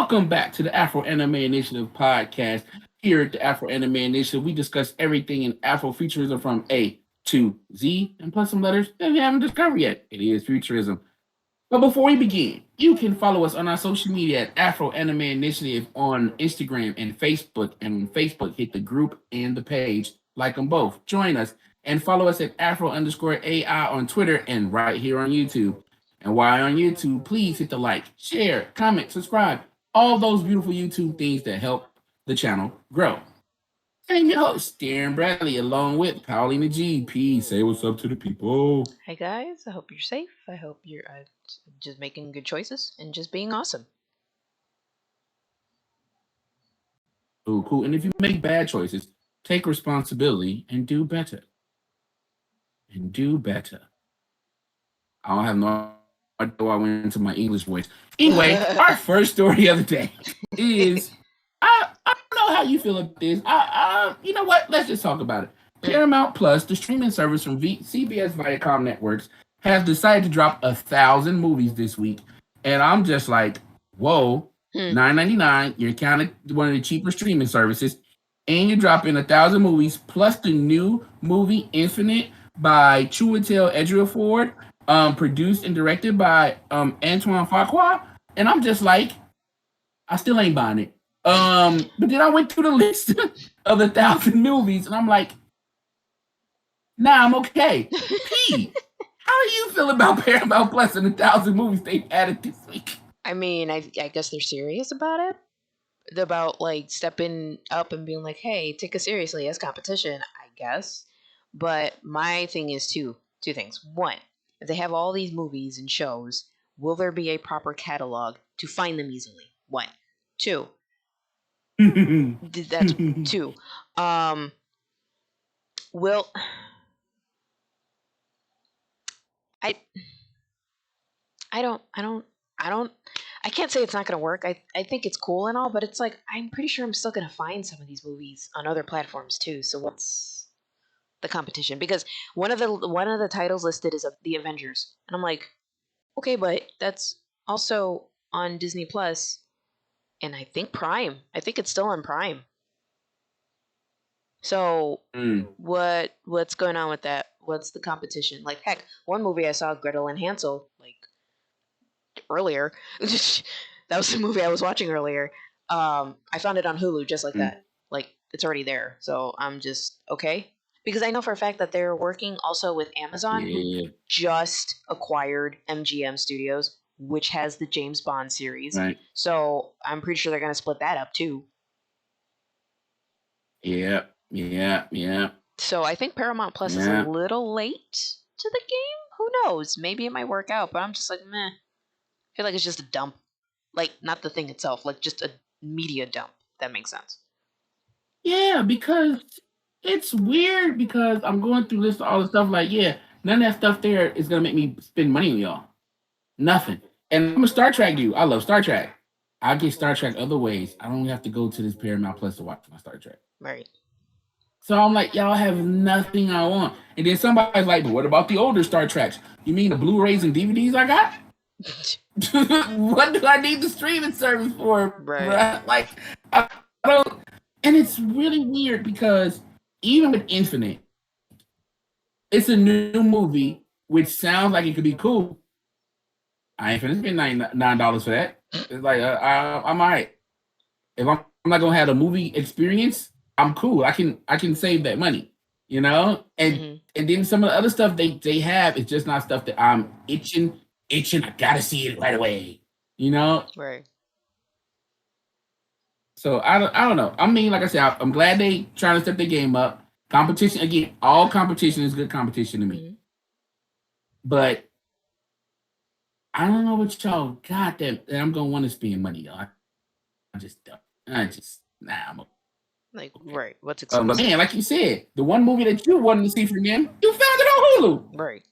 Welcome back to the Afro Anime Initiative podcast. Here at the Afro Anime Initiative, we discuss everything in Afrofuturism from A to Z, and plus some letters that we haven't discovered yet. It is futurism. But before we begin, you can follow us on our social media at Afro Anime Initiative on Instagram and Facebook. And on Facebook, hit the group and the page, like them both. Join us and follow us at Afro underscore AI on Twitter and right here on YouTube. And while on YouTube, please hit the like, share, comment, subscribe, all those beautiful YouTube things that help the channel grow. And your host, Darren Bradley, along with Paulina GP. Say what's up to the people. Hi guys, I hope you're safe. I hope you're just making good choices and just being awesome. Cool, cool. And if you make bad choices, take responsibility and do better. And do better. I don't have no idea why I went into my English voice. Anyway, our first story of the day is I don't know how you feel about this. You know what? Let's just talk about it. Paramount Plus, the streaming service from CBS Viacom Networks, has decided to drop 1,000 movies this week, and I'm just like, whoa, $9.99. You're kind of one of the cheaper streaming services, and you're dropping 1,000 movies plus the new movie Infinite by Chiwetel Ejiofor, produced and directed by Antoine Fuqua, and I'm just like, I still ain't buying it. But then I went through the list of 1,000 movies, and I'm like, nah, I'm okay. P, how do you feel about Paramount Plus and 1,000 movies they've added this week? I mean, I guess they're serious about it. About like stepping up and being like, hey, take us seriously as competition, I guess. But my thing is two things. One, if they have all these movies and shows, will there be a proper catalog to find them easily? One. Two. That's two. Will I can't say it's not gonna work. I think it's cool and all, but it's like I'm pretty sure I'm still gonna find some of these movies on other platforms too. So what's the competition? Because one of the titles listed is the Avengers, and I'm like, okay, but that's also on Disney Plus, and I think Prime. I think it's still on Prime. So what's going on with that? What's the competition? Like heck, one movie I saw, Gretel and Hansel, like earlier. That was the movie I was watching earlier. I found it on Hulu just like that. Like it's already there. So I'm just okay. Because I know for a fact that they're working also with Amazon, who just acquired MGM Studios, which has the James Bond series. Right. So I'm pretty sure they're going to split that up too. Yeah. So I think Paramount Plus is a little late to the game. Who knows? Maybe it might work out, but I'm just like, meh. I feel like it's just a dump. Like, not the thing itself, like just a media dump. If that makes sense. Yeah, because it's weird because I'm going through this all the stuff like, yeah, none of that stuff there is gonna make me spend money on y'all. Nothing. And I'm a Star Trek dude. I love Star Trek. I get Star Trek other ways. I don't have to go to this Paramount Plus to watch my Star Trek. Right. So I'm like, y'all have nothing I want. And then somebody's like, but what about the older Star Treks? You mean the Blu-rays and DVDs I got? What do I need the streaming service for? Right. Bruh? Like, I don't. And it's really weird because even with Infinite, it's a new movie which sounds like it could be cool. I ain't finna spend $9 for that. It's like I'm all right. If I'm not gonna have a movie experience, I'm cool. I can save that money, you know. And then some of the other stuff they have is just not stuff that I'm itching. I gotta see it right away, you know. Right. So I don't know. I mean, like I said, I'm glad they trying to step their game up. Competition again. All competition is good competition to me. But I don't know what y'all got that I'm gonna want to spend money on. I just don't. I'm okay. Like right. What's exclusive? But man, like you said, the one movie that you wanted to see from them, you found it on Hulu. Right.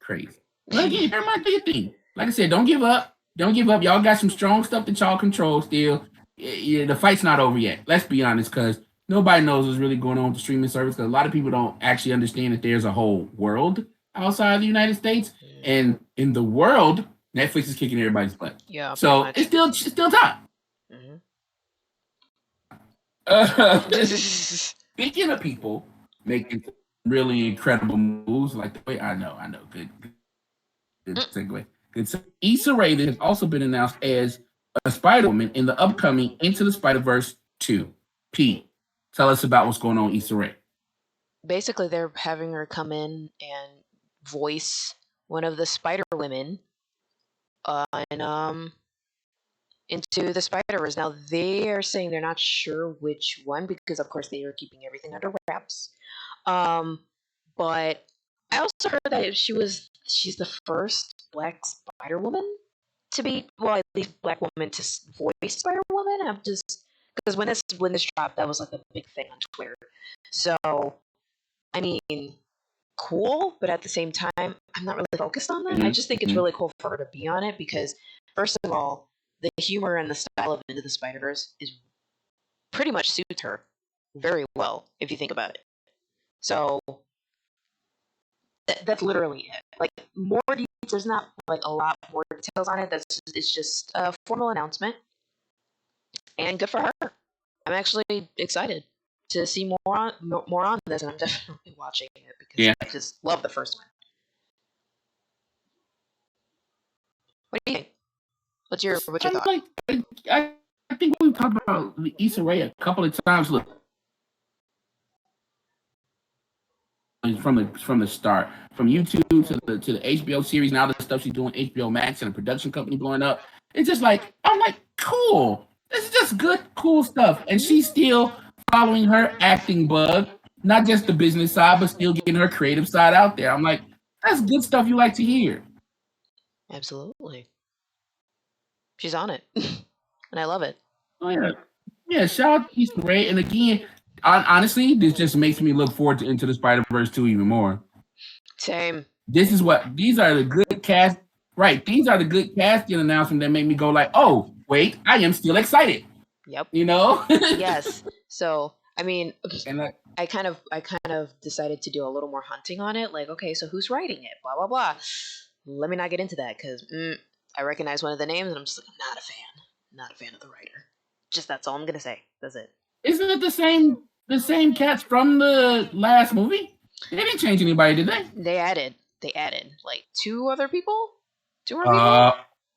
Crazy. But again, that might be a thing. Like I said, don't give up. Don't give up. Y'all got some strong stuff that y'all control still. Yeah, the fight's not over yet. Let's be honest, because nobody knows what's really going on with the streaming service. Because a lot of people don't actually understand that there's a whole world outside the United States, and in the world, Netflix is kicking everybody's butt. Yeah, pretty So much. it's still time. Mm-hmm. Speaking of people making really incredible moves, like the way I know, good segue. Good. Issa Rae has also been announced as a Spider Woman in the upcoming Into the Spider Verse 2. Pete, tell us about what's going on, Issa Rae. Basically, they're having her come in and voice one of the Spider Women and into the Spider Verse. Now they are saying they're not sure which one because, of course, they are keeping everything under wraps. Um, but I also heard that she's the first Black Spider Woman to be, well, at least Black woman to voice Spider Woman. I'm just because when this dropped, that was like a big thing on Twitter. So I mean, cool, but at the same time, I'm not really focused on that. I just think it's really cool for her to be on it because, first of all, the humor and the style of Into the Spider Verse is pretty much suits her very well if you think about it. So that's literally it. Like more details, there's not like a lot more details on it. It's just a formal announcement, and good for her. I'm actually excited to see more on this, and I'm definitely watching it because Yeah. I just love the first one. What do you think? What's your I'm thought? like, I think we've talked about Issa Rae a couple of times. Look, from the start, from YouTube to the HBO series, now the stuff she's doing, HBO Max and a production company blowing up. It's just like I'm like, cool. This is just good, cool stuff, and she's still following her acting bug, not just the business side, but still getting her creative side out there. I'm like, that's good stuff you like to hear. Absolutely, she's on it, and I love it. Oh yeah, yeah. Shout out to Issa Rae, and again, honestly, this just makes me look forward to Into the Spider Verse 2 even more. Same. These are the good cast, right? These are the good casting announcements that make me go like, oh, wait, I am still excited. Yep. You know? Yes. So I mean, and I kind of decided to do a little more hunting on it. Like, okay, so who's writing it? Blah blah blah. Let me not get into that because I recognize one of the names, and I'm just like, I'm not a fan. Not a fan of the writer. Just that's all I'm gonna say. That's it. isn't it the same cats from the last movie? They didn't change anybody, did they? They added like two other people. Two more people. Uh,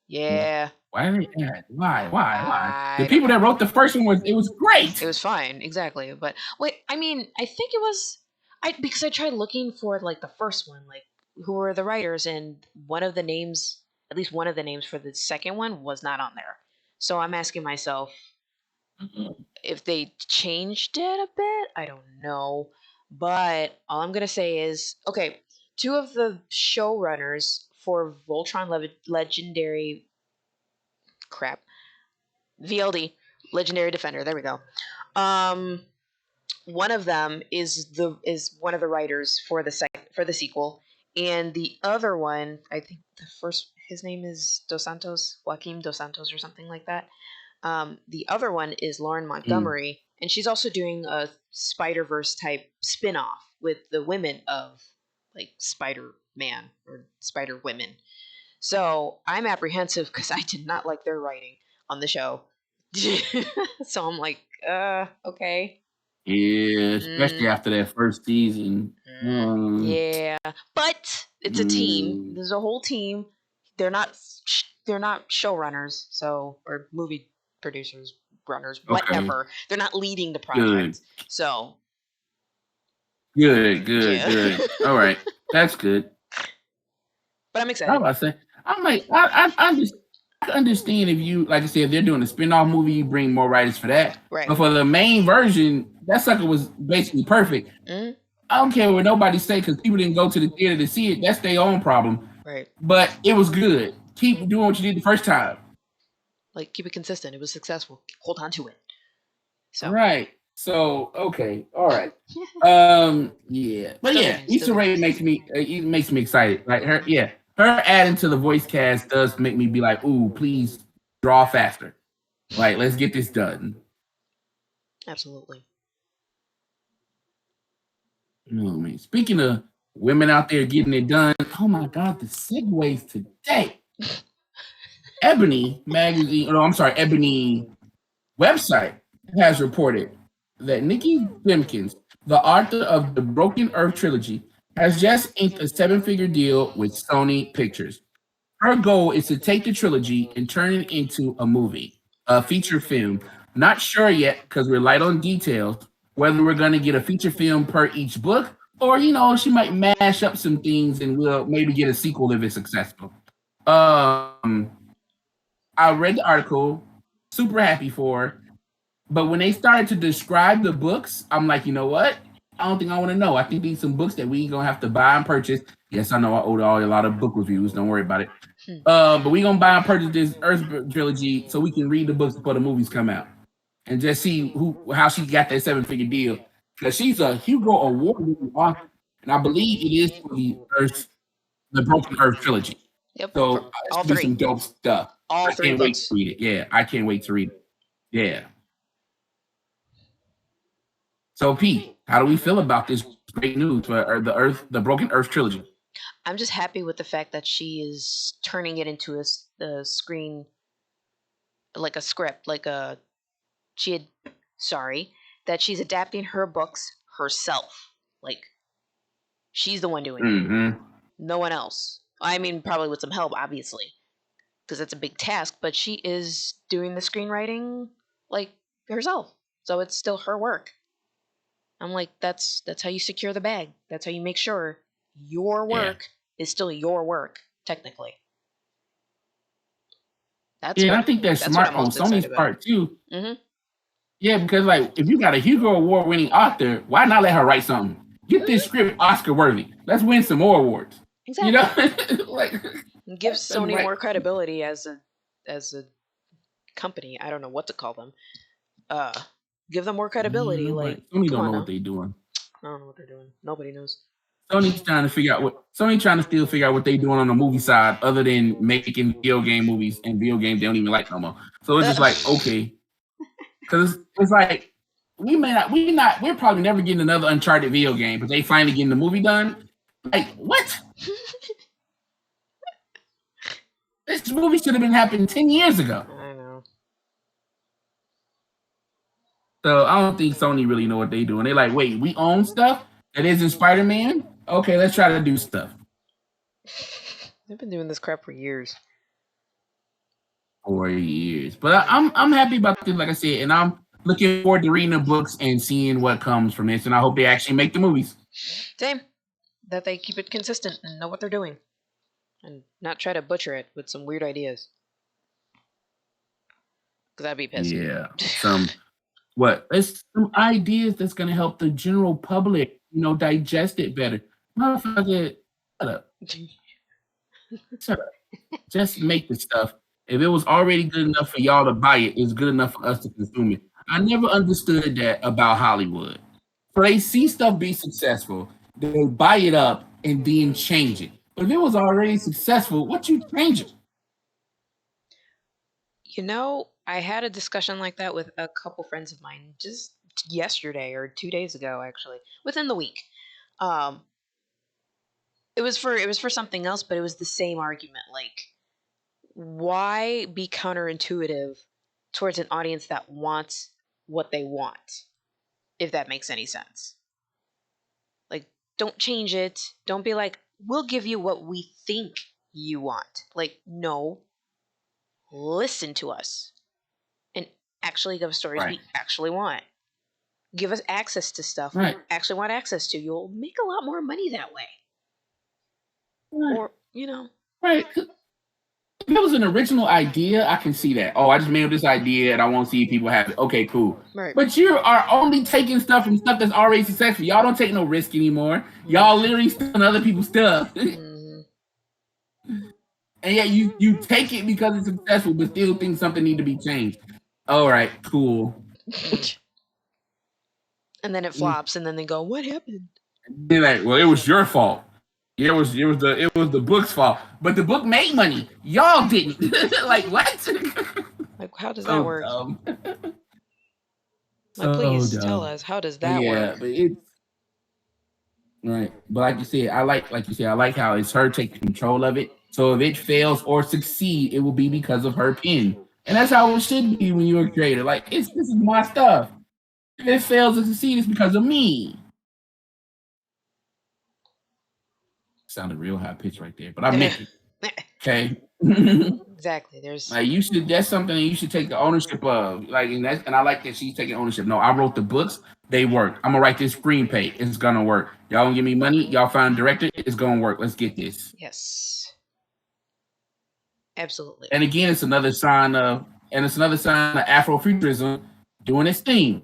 Yeah. why did they add? Why? The I don't people that know. wrote the first one was It great. was fine, exactly. But wait, I mean, I think it was I because I tried looking for like the first one, like who were the writers, and one of the names, at least one of the names for the second one, was not on there. So I'm asking myself if they changed it a bit. I don't know, but all I'm gonna say is okay. Two of the showrunners for Voltron Legendary crap VLD Legendary Defender. There we go. Um, one of them is one of the writers for the sequel, and the other one, I think the first his name is Dos Santos, Joaquim Dos Santos or something like that. The other one is Lauren Mm. Montgomery, and she's also doing a Spider Verse type spin off with the women of like Spider Man or Spider Women. So I'm apprehensive because I did not like their writing on the show. So I'm like, okay. Yeah, especially Mm, after that first season. yeah, but it's a team. Mm, There's a whole team. They're not showrunners, so or movie producers, runners, okay, whatever. They're not leading the good, project. So good. yeah, All right, that's good. but I'm How excited. about I say? I'm like, I understand if you, like I said, if they're doing a spin-off movie, you bring more writers for that. Right. But for the main version, that sucker was basically perfect. Mm, I don't care what nobody say because people didn't go to the theater to see it. That's their own problem. right. But it was good. Keep doing what you did the first time. Like keep it consistent. It was successful. Hold on to it. So Right. So okay. All right. Yeah. But still yeah, getting, still Issa getting. Rae makes me excited. Like her, Hmm. yeah, her adding to the voice cast does make me be like, ooh, please draw faster. Like, let's get this done. Absolutely. Oh man. Speaking of Women out there getting it done. Oh my God, the segues today. Ebony magazine, no, I'm sorry, Ebony website has reported that Nikki Simpkins, the author of the Broken Earth trilogy, has just inked a seven-figure deal with Sony Pictures. Her goal is to take the trilogy and turn it into a movie, a feature film. Not sure yet because we're light on details whether we're going to get a feature film per each book or, she might mash up some things and we'll maybe get a sequel if it's successful. Um, I read the article, super happy for her. But when they started to describe the books, I'm like, you know what? I don't think I want to know. I think these some books that we gonna have to buy and purchase. Yes, I know I owe all a lot of book reviews. Don't worry about it. But we gonna buy and purchase this Earth trilogy so we can read the books before the movies come out and just see how she got that seven-figure deal because she's a Hugo Award-winning author, and I believe it is for the Broken Earth trilogy. Yep. So it's All gonna be three. some dope stuff. All I three can't wait books. to read it. Yeah, I can't wait to read it. Yeah. So Pete, how do we feel about this great news for the Broken Earth trilogy? I'm just happy with the fact that she is turning it into a screen, like a script, that she's adapting her books herself. Like, she's the one doing it. No one else. I mean, probably with some help, obviously, because it's a big task, but she is doing the screenwriting, like, herself. So it's still her work. I'm like, that's how you secure the bag. That's how you make sure your work is still your work, technically. I think that's smart on Sony's part too. Mm-hmm. Yeah, because like if you got a Hugo Award-winning author, why not let her write something? Get this script Oscar worthy. Let's win some more awards. Exactly. Like give Sony more credibility as a company. I don't know what to call them. Give them more credibility. Sony don't know what they're doing. I don't know what they're doing. Nobody knows. Sony's trying to still figure out what they're doing on the movie side, other than making video game movies, and video games they don't even like no more. So it's just like okay, because it's like we're probably never getting another Uncharted video game, but they finally getting the movie done. Like what? This movie should have been happening 10 years ago. I know. So I don't think Sony really know what they're doing. They're like, wait, we own stuff that isn't Spider-Man? Okay, let's try to do stuff. They've been doing this crap for years. But I'm happy about this, like I said, and I'm looking forward to reading the books and seeing what comes from this. And I hope they actually make the movies. Same. That they keep it consistent and know what they're doing. And not try to butcher it with some weird ideas. Because that'd be pissing. Yeah. It's some ideas that's gonna help the general public, digest it better. Motherfucker, shut up. Just make the stuff. If it was already good enough for y'all to buy it, it's good enough for us to consume it. I never understood that about Hollywood. So they see stuff be successful, they buy it up and then change it. But if it was already successful, what you change it? I had a discussion like that with a couple friends of mine just yesterday or 2 days ago, actually, within the week. It was for something else, but it was the same argument. Like, why be counterintuitive towards an audience that wants what they want, if that makes any sense? Like, don't change it. Don't be like, we'll give you what we think you want. Like, no. Listen to us and actually give us stories we actually want. Give us access to stuff we actually want access to. You'll make a lot more money that way. Or, Right. If it was an original idea, I can see that. Oh, I just made up this idea and I want to see if people have it. Okay, cool. Right. But you are only taking stuff from stuff that's already successful. Y'all don't take no risk anymore. Y'all literally stealing other people's stuff. And yet you take it because it's successful, but still think something need to be changed. All right, cool. And then it flops, and then they go, "What happened?" They're like, "Well, it was your fault. It was the book's fault, but the book made money. Y'all didn't." Like what? Like how does that work? Like, please tell us, how does that work? But Right. But like you said, I like how it's her taking control of it. So if it fails or succeed, it will be because of her pen. And that's how it should be when you're a creator. Like this is my stuff. If it fails or succeeds, it's because of me. Sounded real high pitched right there, but I meant it. Okay. Exactly. There's Like you should that's something that you should take the ownership of. Like and I like that she's taking ownership. No, I wrote the books, they work. I'm gonna write this screenplay. It's gonna work. Y'all gonna give me money, y'all find a director, it's gonna work. Let's get this. yes, absolutely. And again, it's another sign of Afrofuturism doing its thing.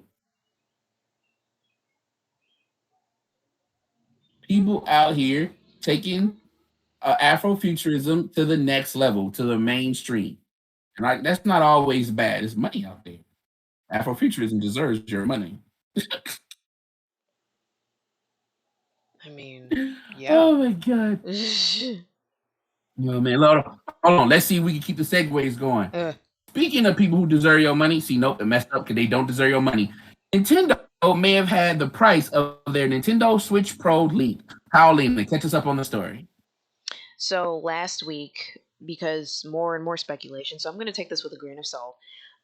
People out here taking Afrofuturism to the next level, to the mainstream. And like that's not always bad. There's money out there. Afrofuturism deserves your money. I mean, yeah. Oh my god. Oh man, hold on. Let's see if we can keep the segues going. Speaking of people who deserve your money, see, nope, it messed up because they don't deserve your money. Nintendo may have had the price of their Nintendo Switch Pro leaked. How, Lena? Catch us up on the story. So last week, because more and more speculation, so I'm going to take this with a grain of salt.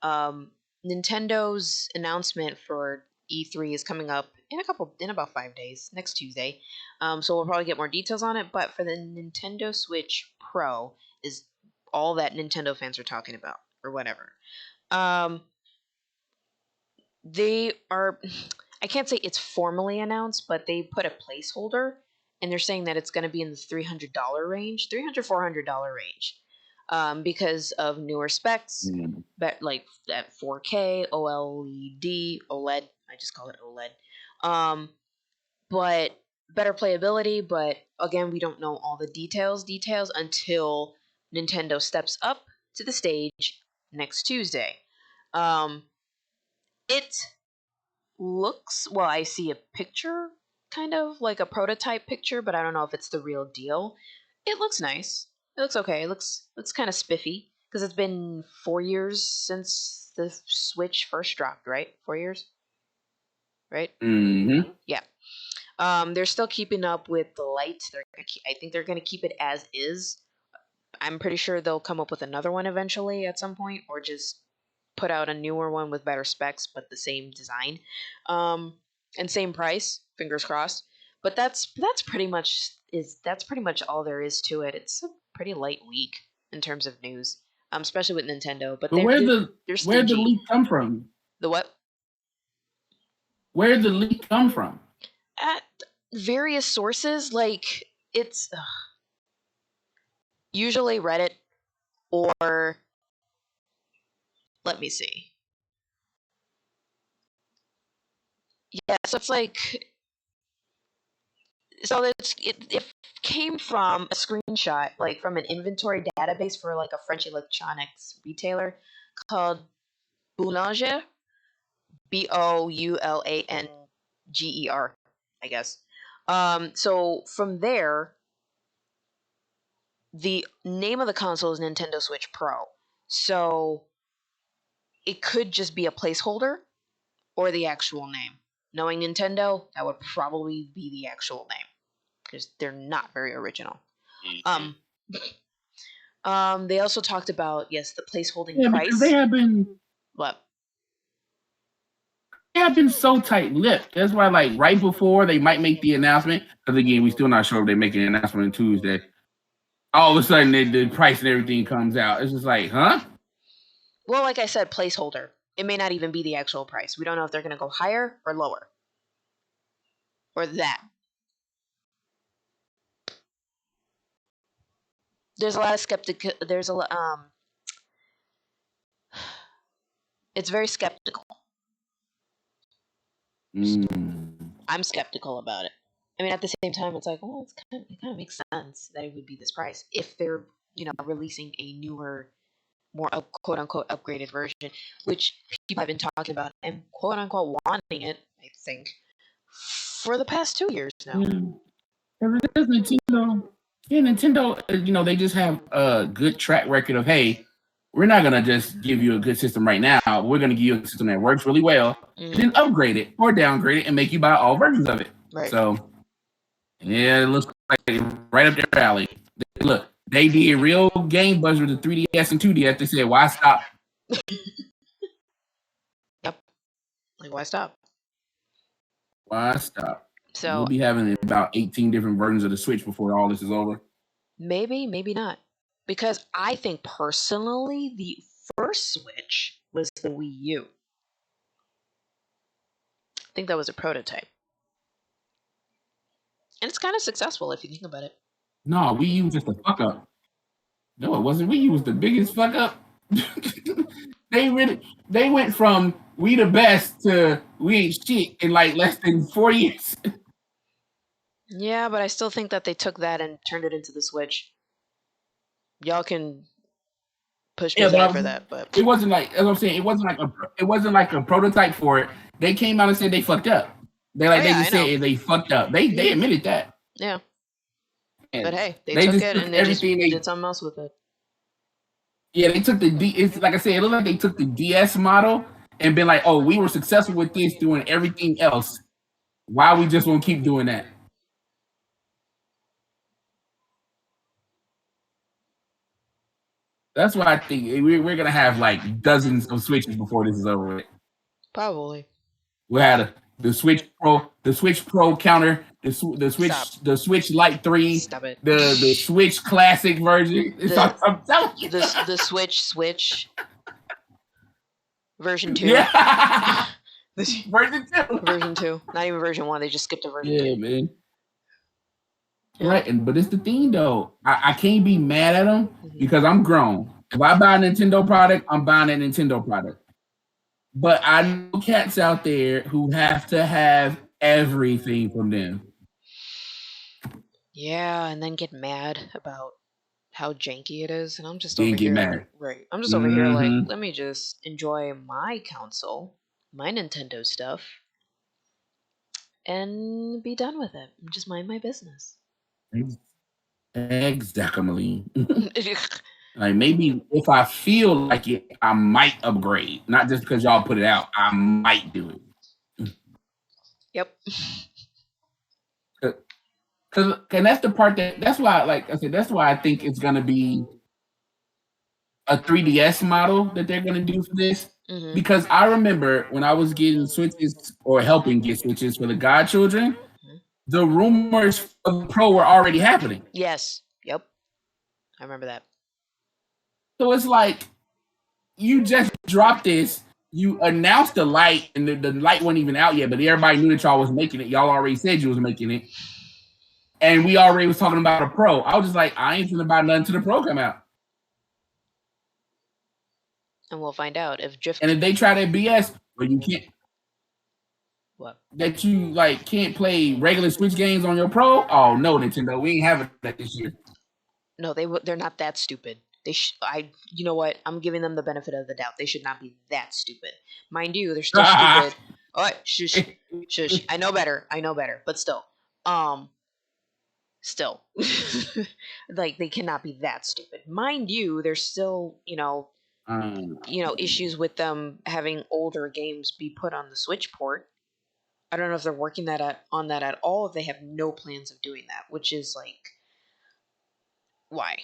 Nintendo's announcement for E3 is coming up in about 5 days, next Tuesday. So we'll probably get more details on it. But for the Nintendo Switch Pro is all that Nintendo fans are talking about, or whatever. They are. I can't say it's formally announced, but they put a placeholder and they're saying that it's going to be in the $300 range, $300 $400 range, because of newer specs, but like that 4K OLED. I just call it OLED. But better playability. But again, we don't know all the details until Nintendo steps up to the stage next Tuesday. It looks well. I see a picture, kind of like a prototype picture, but I don't know if it's the real deal. It looks nice. It looks okay. It looks kind of spiffy because it's been 4 years since the Switch first dropped, right? 4 years, right? Mm-hmm. Yeah. They're still keeping up with the light. I think they're gonna keep it as is. I'm pretty sure they'll come up with another one eventually at some point, or just put out a newer one with better specs but the same design, and same price. Fingers crossed. But that's pretty much all there is to it. It's a pretty light week in terms of news, especially with Nintendo. But But they're where'd the stingy. leak come from? The what? Where'd the leak come from? At various sources, like it's usually Reddit or let me see. Yeah, so it's like it came from a screenshot, like from an inventory database for like a French electronics retailer called Boulanger, Boulanger, I guess. So from there, the name of the console is Nintendo Switch Pro. So it could just be a placeholder or the actual name. Knowing Nintendo, that would probably be the actual name because they're not very original. Um, they also talked about yes, the placeholding Yeah, because price. What? they have been so tight-lipped. That's why, like, right before they might make the announcement, because again, we still not sure if they're making an announcement on Tuesday. All of a sudden, the price and everything comes out. It's just like, huh? Well, like I said, placeholder. It may not even be the actual price. We don't know if they're going to go higher or lower, or that. There's a lot of skeptic. There's a It's very skeptical. I'm skeptical about it. I mean, at the same time, it's like, well, it kind of makes sense that it would be this price if they're, releasing a newer, more quote unquote upgraded version, which people have been talking about and quote unquote wanting it. I think for the past 2 years now. Because it is Nintendo. Yeah, Nintendo. They just have a good track record of hey, we're not gonna just give you a good system right now. We're gonna give you a system that works really well, and then upgrade it or downgrade it and make you buy all versions of it. Right. So Yeah, it looks like right up their alley. Look, they did real game buzz with the 3DS and 2DS. They said, "Why stop? Yep. Like, why stop? Why stop?" We'll So be having about 18 different versions of the Switch before all this is over. maybe, maybe not. Because I think personally, the first Switch was the Wii U. I think that was a prototype. And it's kind of successful if you think about it. No, Wii U was just a fuck up. No, it wasn't. Wii U was the biggest fuck up. They went from we the best to we ain't shit in like less than 4 years. Yeah, but I still think that they took that and turned it into the Switch. Y'all can push me Yeah, but aside for that, but it wasn't like as I'm saying, it wasn't like a prototype for it. They came out and said they fucked up. oh They yeah, I just know. said they fucked up. They admitted that. Yeah, but And hey, they they took just it took and they just everything did something else with it. yeah, they took the D it's like I said, it looked like they took the DS model and been like, oh, we were successful with this doing everything else. Why we just won't keep doing that? That's why I think we're gonna have like dozens of switches before this is over with. Probably. We had the Switch Pro counter, Stop. The Switch Lite 3, Stop it. the Switch Classic version. I'm telling you. The Switch version 2. Yeah. Version 2. Version 2. Not even version 1. They just skipped to version 2. Yeah, man. Yeah. Right, but it's the thing though. I can't be mad at them Mhm. because I'm grown. If I buy a Nintendo product, I'm buying a Nintendo product. But I know cats out there who have to have everything from them. Yeah, and then get mad about how janky it is, and I'm just Then over get here mad. right. I'm just over here like, Mm-hmm. let me just enjoy my console, my Nintendo stuff, and be done with it. Just mind my business. Exactly. Like maybe if I feel like it, I might upgrade. Not just because y'all put it out. I might do it. Yep. Cause and that's the part that's why, like I said, that's why I think it's gonna be a 3DS model that they're gonna do for this. Mm-hmm. Because I remember when I was getting switches or helping get switches for the godchildren, Mm-hmm. the rumors of the Pro were already happening. Yes. Yep. I remember that. So it's like you just dropped this. You announced the light, and the light wasn't even out yet, but everybody knew that y'all was making it. Y'all already said you was making it, and we already was talking about a Pro. I was just like, I ain't thinking about nothing till the Pro come out. And we'll find out if Drift. And if they try that BS, where you can't, What? that you like can't play regular Switch games on your Pro. Oh no, Nintendo, we ain't having that this year. No, they're not that stupid. You know what? I'm giving them the benefit of the doubt. They should not be that stupid. Mind you, they're still stupid. Oh, shush, shush. I know better. I know better. But still, still, like they cannot be that stupid. Mind you, there's still, issues with them having older games be put on the Switch port. I don't know if they're working on that at all. If they have no plans of doing that, which is like, why?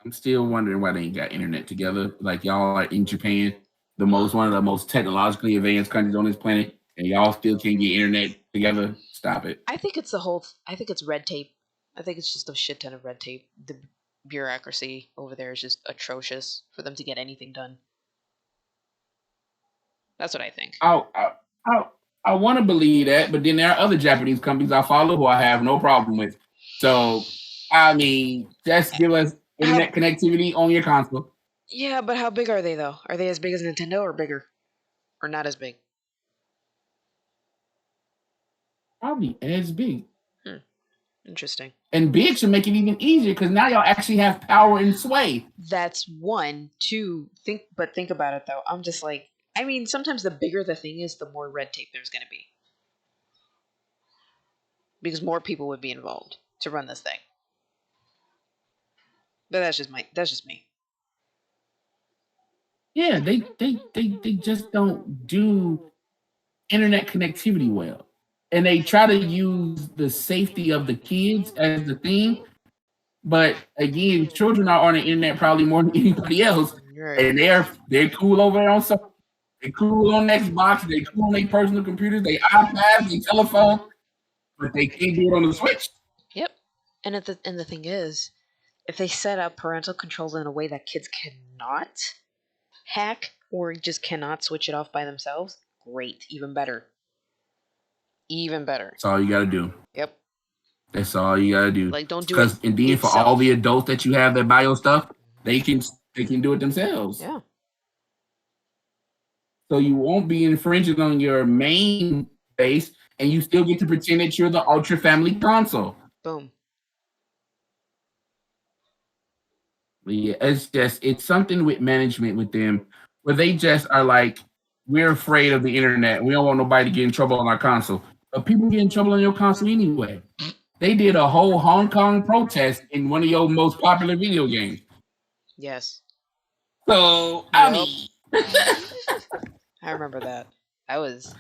I'm still wondering why they ain't got internet together. Like y'all are in Japan, one of the most technologically advanced countries on this planet, and y'all still can't get internet together. Stop it. I think it's red tape. I think it's just a shit ton of red tape. The bureaucracy over there is just atrocious for them to get anything done. That's what I think. I want to believe that, but then there are other Japanese companies I follow who I have no problem with. So, I mean, just give us internet connectivity on your console. Yeah, but how big are they though? Are they as big as Nintendo or bigger? Or not as big? Probably as big. Interesting. And big should make it even easier because now y'all actually have power and sway. That's one. Two. Think about it though. I'm just like, I mean, sometimes the bigger the thing is, the more red tape there's gonna be. Because more people would be involved to run this thing. But that's just me. Yeah, they just don't do internet connectivity well. and they try to use the safety of the kids as the thing. But again, children are on the internet probably more than anybody else, Right. and they're cool over there on some. They cool on Xbox. They cool on their personal computers. They iPads. They telephone, but they can't do it on the Switch. Yep. And the thing is, if they set up parental controls in a way that kids cannot hack or just cannot switch it off by themselves, great, even better. Even better. That's all you gotta do. Yep. That's all you gotta do. Like, don't do Because it and then for all the adults that you have that buy your stuff, they can do it themselves. Yeah. So you won't be infringing on your main base, and you still get to pretend that you're the Ultra Family console. Boom. But yeah, it's something with management with them where they just are like, we're afraid of the internet. We don't want nobody to get in trouble on our console. But people get in trouble on your console anyway. They did a whole Hong Kong protest in one of your most popular video games. Yes. So I mean, I remember that. Was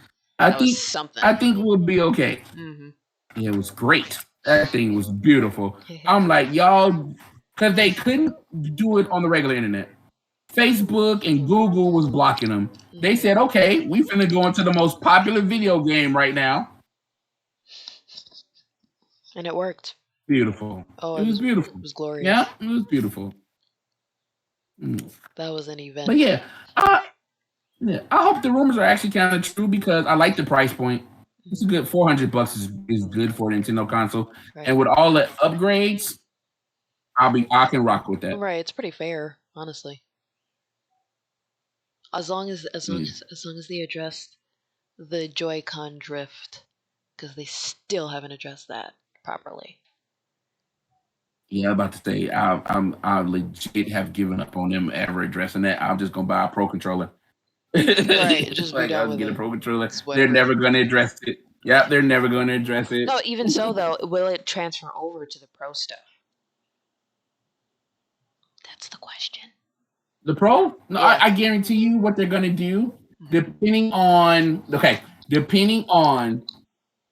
something. I think we'll be okay. Mm-hmm. Yeah, it was great. That thing was beautiful. I'm like, y'all, because they couldn't do it on the regular internet. Facebook and Google was blocking them. They said, okay, we finna go into the most popular video game right now. And it worked. Beautiful. Oh, it was beautiful. It was glorious. Yeah, it was beautiful. That was an event. But yeah, I hope the rumors are actually kind of true because I like the price point. It's a good $400 is good for a Nintendo console, right. And with all the upgrades, I can rock with that. Right, it's pretty fair, honestly. As long as they address the Joy-Con drift, because they still haven't addressed that properly. Yeah, I'm about to say I legit have given up on them ever addressing that. I'm just gonna buy a Pro controller. Right, just like I'll get a Pro controller. They're never gonna address it. Yeah, they're never gonna address it. No, even so though, will it transfer over to the Pro stuff? That's the question. The Pro? No, yeah. I guarantee you what they're gonna do, depending on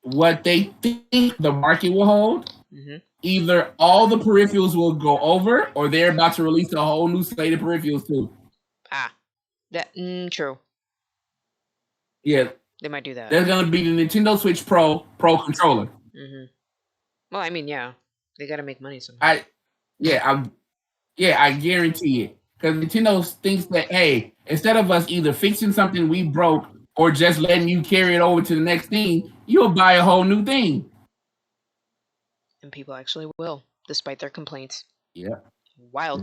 what they think the market will hold. Mm-hmm. Either all the peripherals will go over, or they're about to release a whole new slate of peripherals too. True. Yeah, they might do that. There's gonna be the Nintendo Switch Pro controller. Mm-hmm. Well, I mean, yeah, they gotta make money somehow. I guarantee it. Because Nintendo thinks that, hey, instead of us either fixing something we broke or just letting you carry it over to the next thing, you'll buy a whole new thing. And people actually will, despite their complaints. Yeah.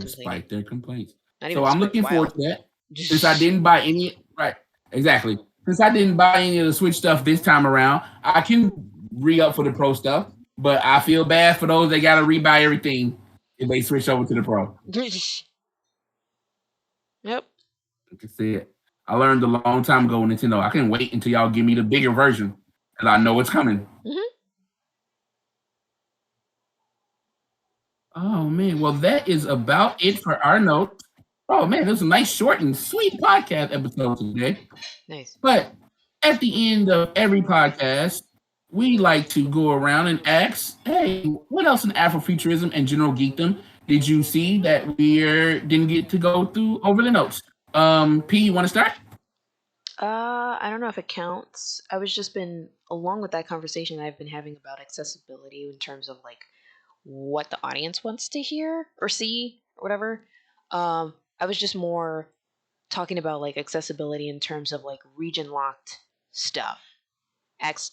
Despite their complaints. So I'm looking forward to that. Since I didn't buy any, right, exactly. Since I didn't buy any of the Switch stuff this time around, I can re-up for the Pro stuff. But I feel bad for those that got to rebuy everything if they switch over to the Pro. Yep. You can see it. I learned a long time ago with Nintendo. I can wait until y'all give me the bigger version, because I know it's coming. Mm-hmm. Oh, man. Well, that is about it for our notes. Oh, man, this was a nice, short, and sweet podcast episode today. Nice. But at the end of every podcast, we like to go around and ask, hey, what else in Afrofuturism and general geekdom did you see that we didn't get to go through over the notes? P, you want to start? I don't know if it counts. I was just been, along with that conversation I've been having about accessibility in terms of like what the audience wants to hear or see or whatever. I was just more talking about like accessibility in terms of like region locked stuff,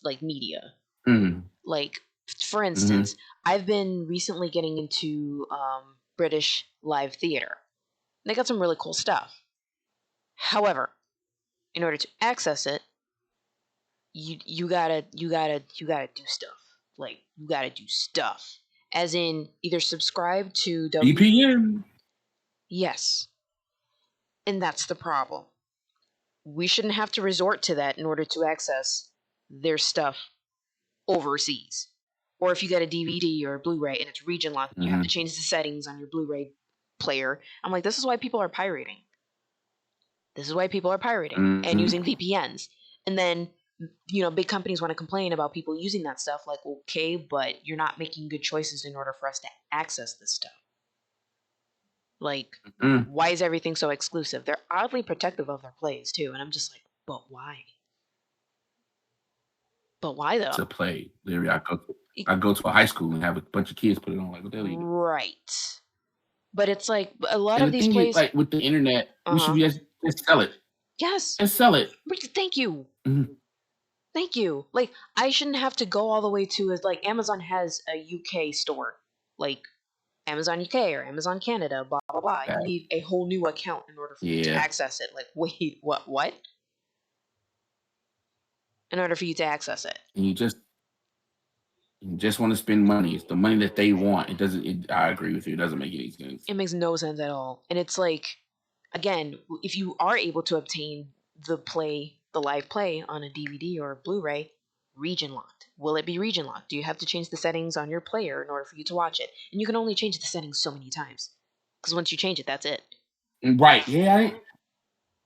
like media. Mm-hmm. Like, for instance, I've been recently getting into British live theater. They got some really cool stuff. However, in order to access it, you gotta do stuff. Like, you gotta do stuff. As in, either subscribe to VPN. Yes. And that's the problem. We shouldn't have to resort to that in order to access their stuff overseas. Or if you get a DVD or a Blu-ray and it's region locked, you have to change the settings on your Blu-ray player. I'm like, this is why people are pirating. And using VPNs. And then big companies want to complain about people using that stuff. Like, okay, but you're not making good choices in order for us to access this stuff. Like, why is everything so exclusive? They're oddly protective of their plays too, and I'm just like, but why? But why though? To play. Literally, I go to a high school and have a bunch of kids put it on. Like, what the hell are you doing? Right. But it's like a lot And of the these thing is, plays. like with the internet, we should just sell it. Yes. Just sell it. Thank you. Mhm. Thank you. Like, I shouldn't have to go all the way to like Amazon has a UK store, like Amazon UK or Amazon Canada, blah blah blah. You Right. need a whole new account in order for you to Yeah. access it. Like, wait, what? In order for you to access it. And you just want to spend money. It's the money that they want. It doesn't. I agree with you. It doesn't make any sense. It makes no sense at all. And it's like, again, if you are able to obtain the live play on a DVD or a Blu-ray, region locked. Will it be region locked? Do you have to change the settings on your player in order for you to watch it? And you can only change the settings so many times. Because once you change it, that's it. Right. Yeah.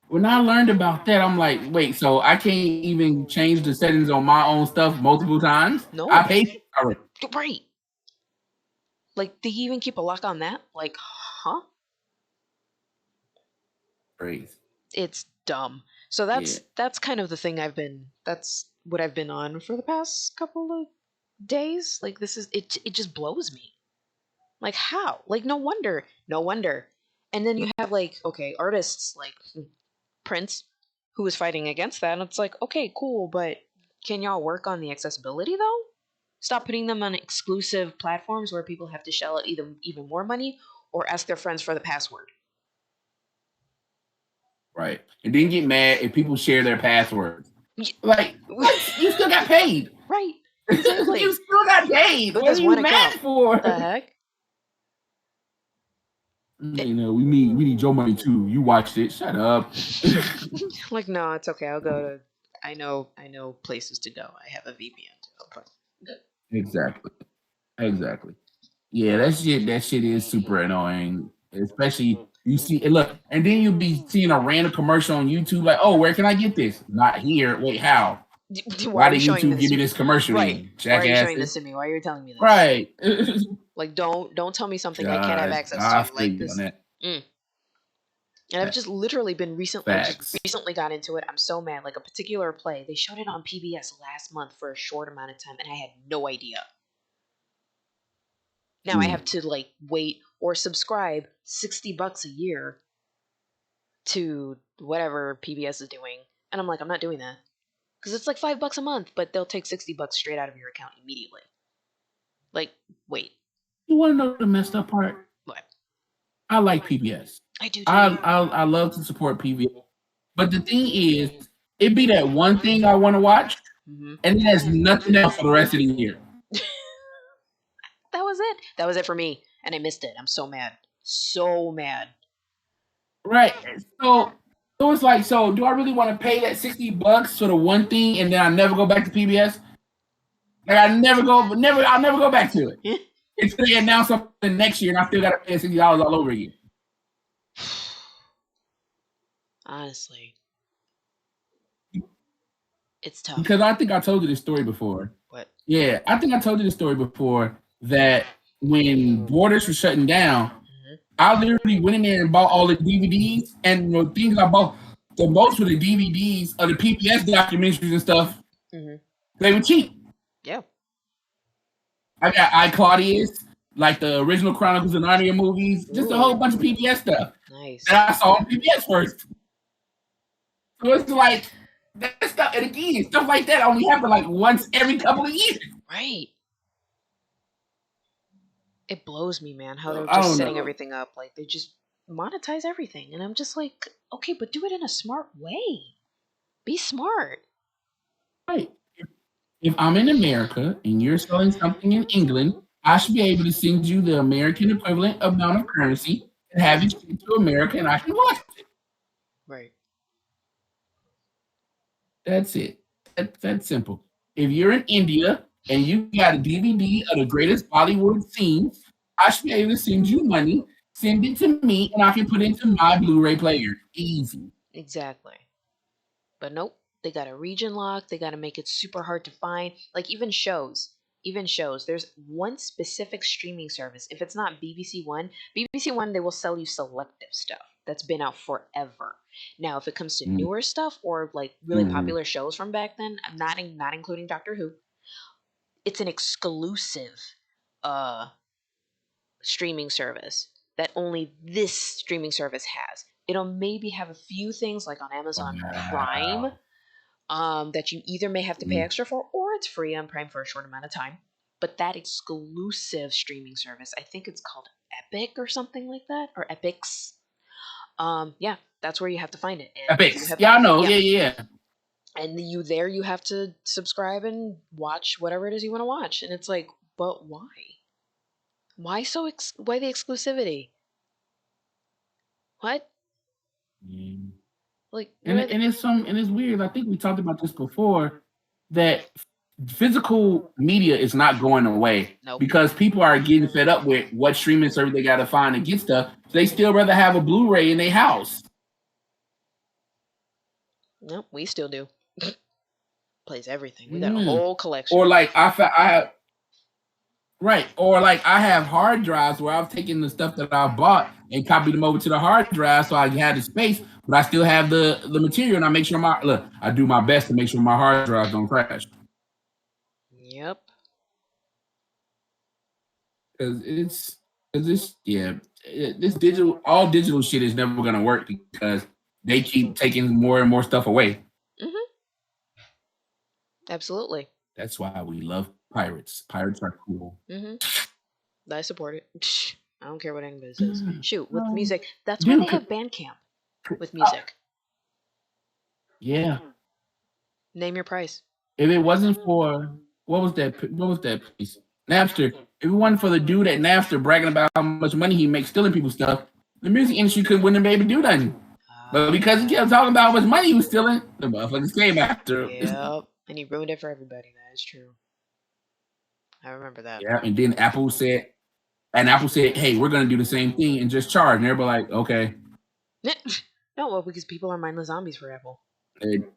When I learned about that, I'm like, wait, so I can't even change the settings on my own stuff multiple times? No. I paid for it. Right. Like, they even keep a lock on that? Like, huh? Praise. It's dumb. So that's kind of the thing that's what I've been on for the past couple of days. Like, this is it just blows me. Like, how? Like, no wonder. And then you have like, okay, artists like Prince who is fighting against that, and it's like, okay, cool, but can y'all work on the accessibility though? Stop putting them on exclusive platforms where people have to shell out even more money or ask their friends for the password. Right. And then get mad if people share their passwords. Like, what? You still got paid. Right. Exactly. You still got paid. What are you mad for? The heck? You know, we need your money too. You watched it. Shut up. Like, no, it's okay. I'll go to. I know places to go. I have a VPN to open. Exactly. Yeah, that shit is super annoying. Especially you see and look, and then you'll be seeing a random commercial on YouTube like, oh, where can I get this? Not here. Wait, how? Why did YouTube give me this commercial? Right. Why are you showing this to me? Why are you telling me this? Right. Like, don't tell me something I can't have access to. Like this. And I've just literally been recently got into it. I'm so mad. Like, a particular play, they showed it on PBS last month for a short amount of time, and I had no idea. Now I have to like wait or subscribe $60 a year to whatever PBS is doing, and I'm like, I'm not doing that because it's like $5 a month, but they'll take $60 straight out of your account immediately. Like, wait. You want to know the messed up part? What? I like PBS. I do too. I love to support PBS, but the thing is, it be that one thing I want to watch, and it has nothing else for the rest of the year. That was it for me, and I missed it. I'm so mad. So mad. Right. So it's like, so do I really want to pay that $60 for the one thing, and then I never go back to PBS? Like, I'll never go back to it. Until they announce something next year, and I still got to pay $60 all over again. Honestly, it's tough. Because I think I told you this story before. What? Yeah, I think I told you this story before that when borders were shutting down, I literally went in there and bought all the DVDs, and the things I bought the most were the DVDs of the PBS documentaries and stuff. They were cheap. Yeah. I got I, Claudius, like the original Chronicles of Narnia movies, just a whole bunch of PBS stuff. Nice. That I saw on PBS first. So it's like that stuff, and again, stuff like that only happen like once every couple of years. Right. It blows me, man, how they're just setting everything up. Like, they just monetize everything. And I'm just like, okay, but do it in a smart way. Be smart. Right. If I'm in America and you're selling something in England, I should be able to send you the American equivalent amount of currency and have it sent to America, and I can watch it. Right. That's it. That's simple. If you're in India and you got a DVD of the greatest Bollywood scenes, I should be able to send you money, send it to me, and I can put it into my Blu-ray player. Easy. Exactly. But nope. They got a region lock. They got to make it super hard to find. Like even shows. There's one specific streaming service. If it's not BBC One, they will sell you selective stuff that's been out forever. Now, if it comes to Mm, newer stuff or like really mhm. popular shows from back then, I'm not including Doctor Who. It's an exclusive uh streaming service that only this streaming service has. It'll maybe have a few things like on Amazon Prime Wow. that you either may have to pay Mm. extra for or it's free on Prime for a short amount of time. But that exclusive streaming service, I think it's called Epic or something like that, or Epics. Yeah, that's where you have to find it, and you Epics. have, Yeah, I know. yeah, Yeah, yeah. and you have to subscribe and watch whatever it is you want to watch, and it's like, but why? Why the exclusivity? What? Mm. Like, what And are the? and it's weird. I think we talked about this before that physical media is not going away Nope. because people are getting fed up with what streaming service they got to find to get stuff. So they still rather have a Blu-ray in their house. Nope, we still do. Plays everything. We got a Mm. whole collection. Or like I have right, or like I have hard drives where I've taken the stuff that I bought and copied them over to the hard drive so I had the space, but I still have the material and I make sure I do my best to make sure my hard drives don't crash. Yep. Because this yeah this digital all digital shit is never gonna work because they keep taking more and more stuff away. Mhm. Absolutely. That's why we love pirates. Pirates are cool. Mhm. I support it. I don't care what anybody says. Shoot, with Um, music, that's why they dude, have Bandcamp with uh, music. yeah. Name your price. If it wasn't for what was that piece? Napster. If it wasn't for the dude at Napster bragging about how much money he makes stealing people's stuff, the music industry wouldn't be able to do nothing. But because he kept talking about how much money he was stealing, the motherfuckers came after him. Yep. And he ruined it for everybody. That is true. I remember that. Yeah, and then Apple said, "Hey, we're gonna do the same thing and just charge." And everybody like, "Okay." No, well, because people are mindless zombies for Apple. And,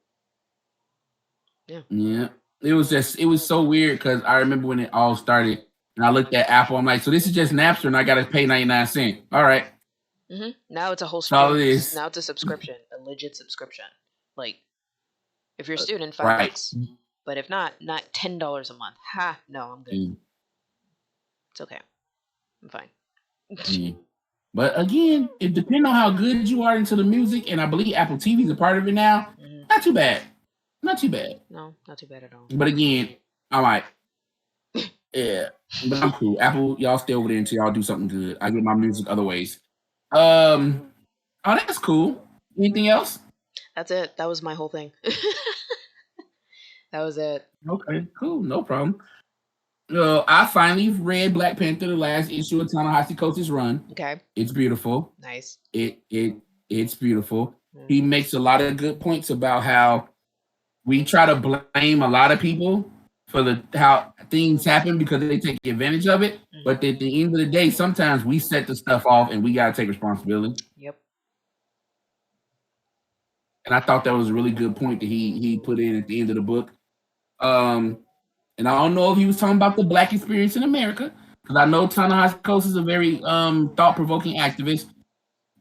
Yeah. yeah, it was so weird because I remember when it all started, and I looked at Apple. I'm like, "So this is just Napster, and I gotta pay 99 cents." All right, Now it's a whole that's all it stream. is. Now it's a subscription, a legit subscription. Like, if you're a student, Right. $5. But if not, $10 a month. Ha! No, I'm good. Mm, It's okay. I'm fine. mm. But again, it depends on how good you are into the music, and I believe Apple TV is a part of it now. Not too bad. Not too bad. No, not too bad at all. But again, I'm like, yeah, but I'm cool. Apple, y'all stay over there until y'all do something good. I get my music other ways. Oh, that's cool. Anything else? That's it. That was my whole thing. That was it. Okay, cool. No problem. I finally read Black Panther, the last issue of Ta-Nehisi Coates' run. Okay. It's beautiful. Nice. It's beautiful. He makes a lot of good points about how we try to blame a lot of people for how things happen because they take advantage of it. But at the end of the day, sometimes we set the stuff off and we gotta take responsibility. Yep. And I thought that was a really good point that he put in at the end of the book. And I don't know if he was talking about the black experience in America, because I know Ta-Nehisi Coates is a very thought-provoking activist,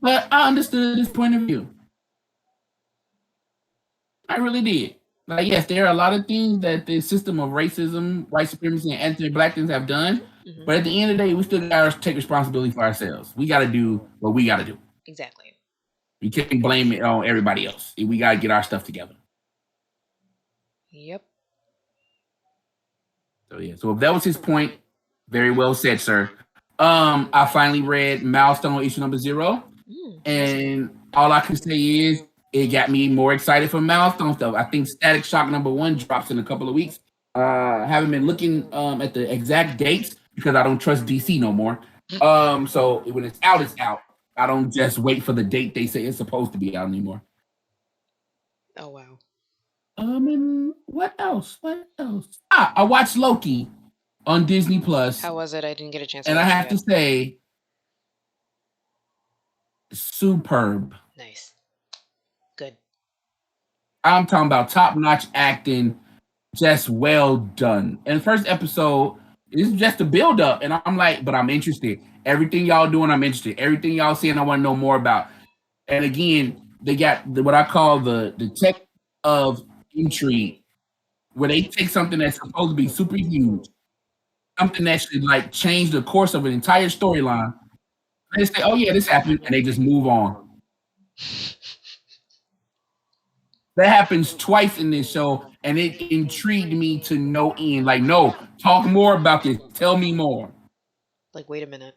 but I understood his point of view. I really did. Like, yes, there are a lot of things that the system of racism, white supremacy, and anti-blackness have done, but at the end of the day, we still gotta take responsibility for ourselves. We gotta do what we gotta do. Exactly. We can't blame it on everybody else. We gotta get our stuff together. Yep. So yeah. So if that was his point, very well said, sir. I finally read Milestone issue number 0, and all I can say is it got me more excited for Milestone stuff. I think Static Shock number 1 drops in a couple of weeks. I haven't been looking at the exact dates because I don't trust DC no more. So when it's out, it's out. I don't just wait for the date they say it's supposed to be out anymore. Oh wow. And what else? What else? I watched Loki on Disney Plus. How was it? I didn't get a chance to And I watch have it to say, superb. Nice. Good. I'm talking about top notch acting, just well done. And the first episode is just a build up, and I'm like, but I'm interested. Everything y'all doing, I'm interested. Everything y'all saying, I want to know more about. And again, they got what I call the tech of intrigue, where they take something that's supposed to be super huge, something that should like change the course of an entire storyline. They say, "Oh yeah, this happened," and they just move on. That happens twice in this show, and it intrigued me to no end. Like, no, talk more about this. Tell me more. Like, wait a minute.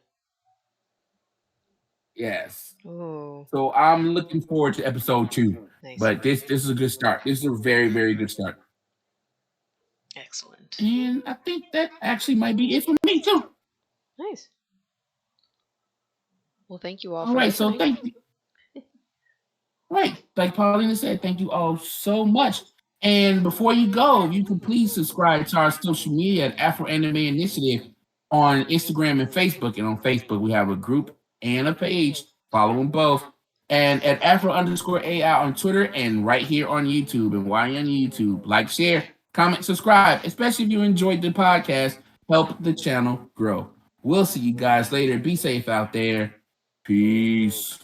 Yes. Ooh, So I'm looking forward to episode 2. nice. But this is a good start. This is a very, very good start. Excellent. And I think that actually might be it for me too. Nice. Well, thank you all All for right. So listening. thank you. Right. Like Paulina said, thank you all so much. And before you go, if you could please subscribe to our social media at Afro Anime Initiative on Instagram and Facebook. And on Facebook, we have a group and a page. Follow them both. And at Afro_AI on Twitter and right here on YouTube. And while you're on YouTube, like, share, comment, subscribe, especially if you enjoyed the podcast. Help the channel grow. We'll see you guys later. Be safe out there. Peace.